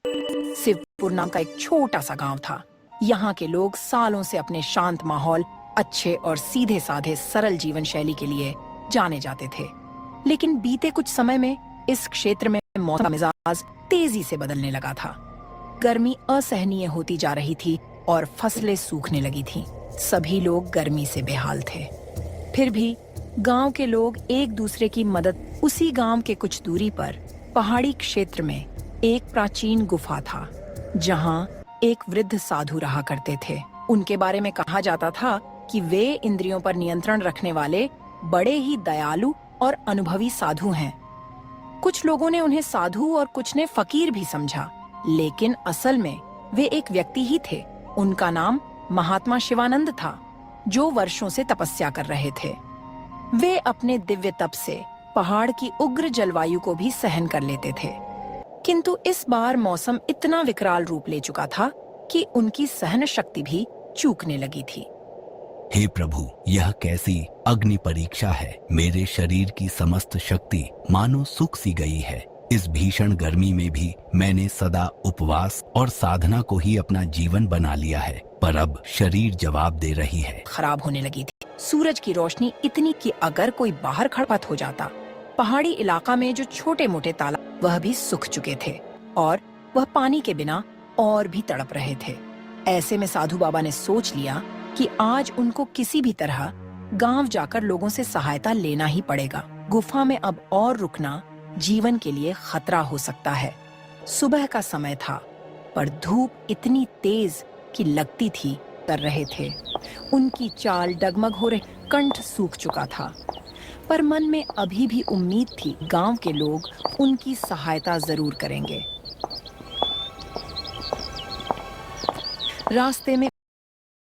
शिवपुर नाम का एक छोटा सा गांव था। यहाँ के लोग सालों से अपने शांत माहौल, अच्छे और सीधे साधे सरल जीवन शैली के लिए जाने जाते थे। लेकिन बीते कुछ समय में इस क्षेत्र में मौसम का मिजाज तेजी से बदलने लगा था। गर्मी असहनीय होती जा रही थी और फसलें सूखने लगी थीं। सभी लोग गर्मी से बेहाल थे। फिर भी गांव के लोग एक दूसरे की मदद। उसी गांव के कुछ दूरी पर पहाड़ी क्षेत्र में एक प्राचीन गुफा था, जहां एक वृद्ध साधु रहा करते थे। उनके बारे में कहा जाता था कि वे इंद्रियों पर नियंत्रण रखने वाले बड़े ही दयालु और अनुभवी साधु हैं। कुछ लोगों ने उन्हें साधु और कुछ ने फकीर भी समझा, लेकिन असल में वे एक व्यक्ति ही थे। उनका नाम महात्मा शिवानंद था, जो वर्षों से तपस्या कर रहे थे। वे अपने दिव्य तप से पहाड़ की उग्र जलवायु को भी सहन कर लेते थे। किंतु इस बार मौसम इतना विकराल रूप ले चुका था कि उनकी सहन शक्ति भी चूकने लगी थी। हे प्रभु, यह कैसी अग्नि परीक्षा है। मेरे शरीर की समस्त शक्ति मानो सूख सी गई है। इस भीषण गर्मी में भी मैंने सदा उपवास और साधना को ही अपना जीवन बना लिया है, पर अब शरीर जवाब दे रही है। खराब होने लगी थी। सूरज की रोशनी इतनी कि अगर कोई बाहर खड़पत हो जाता। पहाड़ी इलाका में जो छोटे मोटे तालाब, वह भी सूख चुके थे और वह पानी के बिना और भी तड़प रहे थे। ऐसे में साधु बाबा ने सोच लिया कि आज उनको किसी भी तरह गांव जाकर लोगों से सहायता लेना ही पड़ेगा। गुफा में अब और रुकना जीवन के लिए खतरा हो सकता है। सुबह का समय था, पर धूप इतनी तेज कि लगती थी कर रहे थे। उनकी चाल डगमग हो रही, कंठ सूख चुका था, पर मन में अभी भी उम्मीद थी गांव के लोग उनकी सहायता जरूर करेंगे। रास्ते में